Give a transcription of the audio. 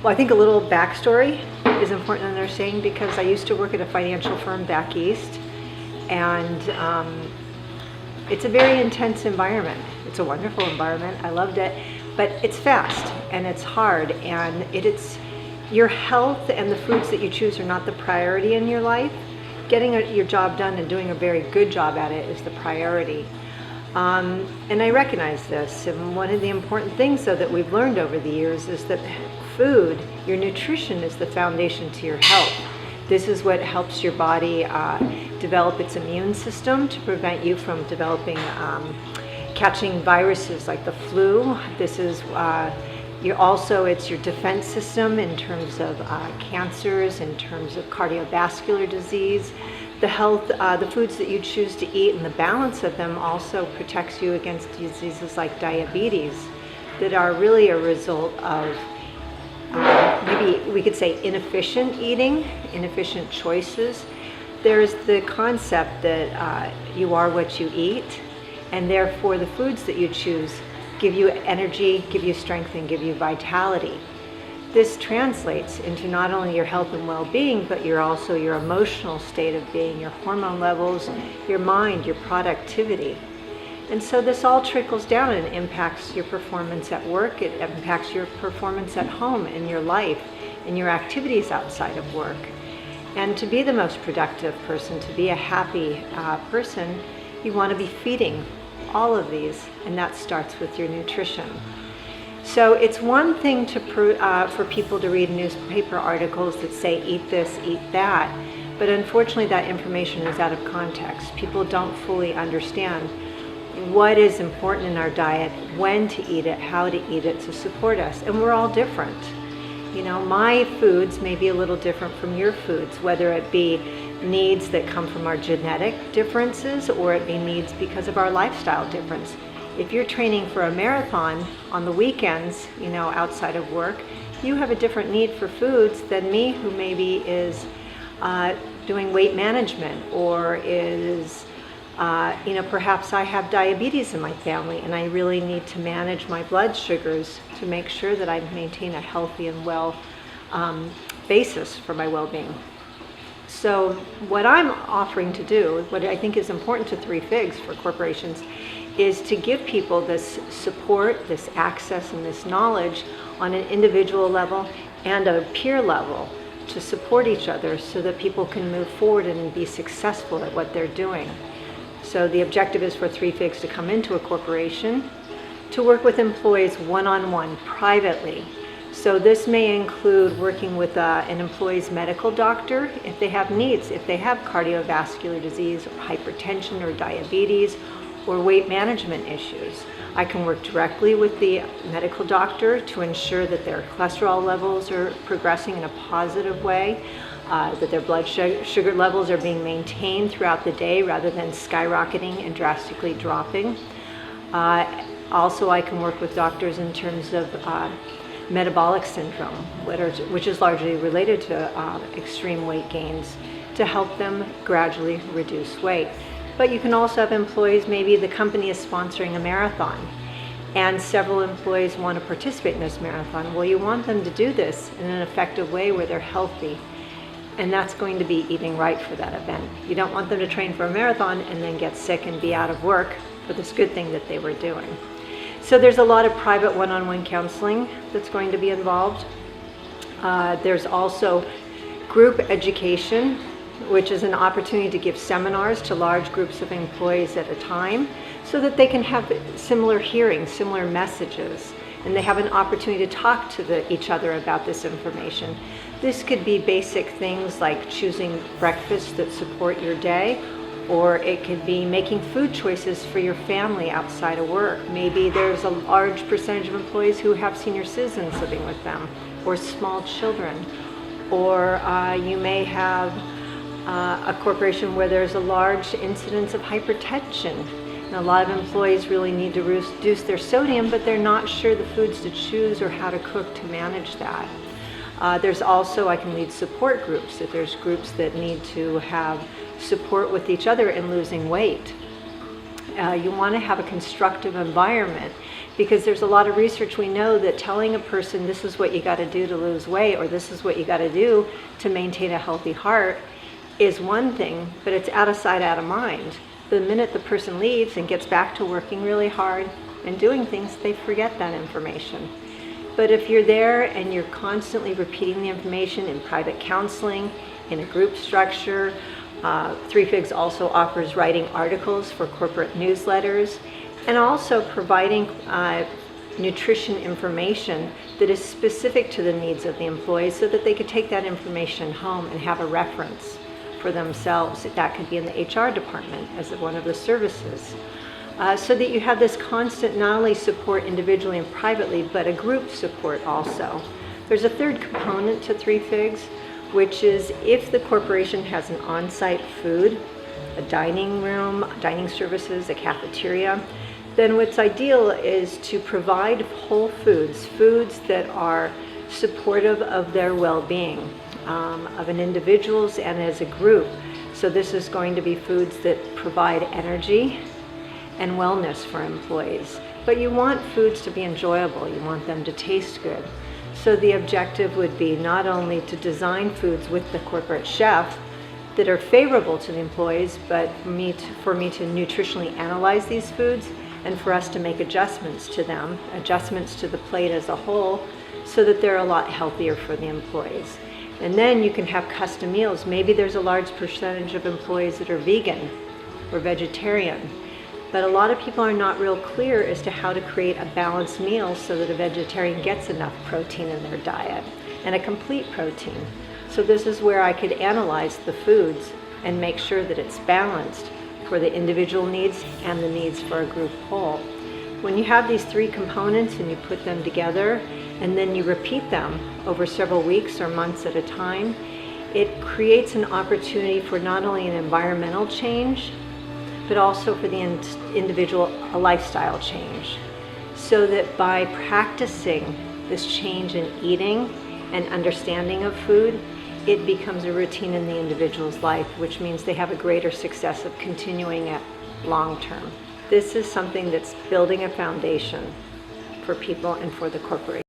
Well, I think a little backstory is important in understanding because I used to work at a financial firm back east, and it's a very intense environment. It's a wonderful environment. I loved it, but it's fast and it's hard, and it's your health and the foods that you choose are not the priority in your life. Getting your job done and doing a very good job at it is the priority. And I recognize this, and one of the important things though that we've learned over the years is that food, your nutrition, is the foundation to your health. This is what helps your body develop its immune system to prevent you from developing, catching viruses like the flu. This is it's your defense system in terms of cancers, in terms of cardiovascular disease. The foods that you choose to eat and the balance of them also protects you against diseases like diabetes that are really a result of maybe we could say inefficient eating, inefficient choices. There's the concept that you are what you eat, and therefore the foods that you choose give you energy, give you strength, and give you vitality. This translates into not only your health and well-being, but your emotional state of being, your hormone levels, your mind, your productivity. And so this all trickles down and impacts your performance at work, it impacts your performance at home, in your life, in your activities outside of work. And to be the most productive person, to be a happy person, you want to be feeding all of these, and that starts with your nutrition. So it's one thing for people to read newspaper articles that say eat this, eat that, but unfortunately that information is out of context. People don't fully understand what is important in our diet, when to eat it, how to eat it to support us, and we're all different. You know, my foods may be a little different from your foods, whether it be needs that come from our genetic differences or it be needs because of our lifestyle difference. If you're training for a marathon on the weekends, outside of work, you have a different need for foods than me, who maybe is doing weight management or is, perhaps I have diabetes in my family and I really need to manage my blood sugars to make sure that I maintain a healthy and well basis for my well-being. So what I'm offering to do, what I think is important to Three Figs for corporations, is to give people this support, this access, and this knowledge on an individual level and a peer level to support each other so that people can move forward and be successful at what they're doing. So the objective is for Three Figs to come into a corporation to work with employees one-on-one, privately. So this may include working with an employee's medical doctor if they have needs, if they have cardiovascular disease or hypertension or diabetes or weight management issues. I can work directly with the medical doctor to ensure that their cholesterol levels are progressing in a positive way, that their blood sugar levels are being maintained throughout the day rather than skyrocketing and drastically dropping. Also, I can work with doctors in terms of metabolic syndrome, which is largely related to extreme weight gains, to help them gradually reduce weight. But you can also have employees, maybe the company is sponsoring a marathon and several employees want to participate in this marathon. Well, you want them to do this in an effective way where they're healthy, and that's going to be eating right for that event. You don't want them to train for a marathon and then get sick and be out of work for this good thing that they were doing. So there's a lot of private one-on-one counseling that's going to be involved. There's also group education, which is an opportunity to give seminars to large groups of employees at a time so that they can have similar hearings, similar messages, and they have an opportunity to talk to each other about this information. This could be basic things like choosing breakfasts that support your day, or it could be making food choices for your family outside of work. Maybe there's a large percentage of employees who have senior citizens living with them, or small children, or you may have a corporation where there's a large incidence of hypertension. And a lot of employees really need to reduce their sodium, but they're not sure the foods to choose or how to cook to manage that. There's also, I can lead support groups, if there's groups that need to have support with each other in losing weight. You want to have a constructive environment Because there's a lot of research we know that telling a person this is what you got to do to lose weight, or this is what you got to do to maintain a healthy heart, is one thing, but it's out of sight, out of mind. The minute the person leaves and gets back to working really hard and doing things, they forget that information. But if you're there and you're constantly repeating the information in private counseling, in a group structure, Three Figs also offers writing articles for corporate newsletters, and also providing nutrition information that is specific to the needs of the employees so that they could take that information home and have a reference for themselves. That could be in the HR department as one of the services. So that you have this constant not only support individually and privately, but a group support also. There's a third component to Three Figs, which is if the corporation has an on-site food, a dining room, dining services, a cafeteria, then what's ideal is to provide whole foods, foods that are supportive of their well-being, of an individual's and as a group. So this is going to be foods that provide energy and wellness for employees. But you want foods to be enjoyable, you want them to taste good. So the objective would be not only to design foods with the corporate chef that are favorable to the employees, but for me to nutritionally analyze these foods and for us to make adjustments to them, adjustments to the plate as a whole, so that they're a lot healthier for the employees. And then you can have custom meals. Maybe there's a large percentage of employees that are vegan or vegetarian, but a lot of people are not real clear as to how to create a balanced meal so that a vegetarian gets enough protein in their diet, and a complete protein. So this is where I could analyze the foods and make sure that it's balanced for the individual needs and the needs for a group whole. When you have these three components and you put them together and then you repeat them over several weeks or months at a time, it creates an opportunity for not only an environmental change, but also for the individual a lifestyle change. So that by practicing this change in eating and understanding of food, it becomes a routine in the individual's life, which means they have a greater success of continuing it long term. This is something that's building a foundation for people and for the corporation.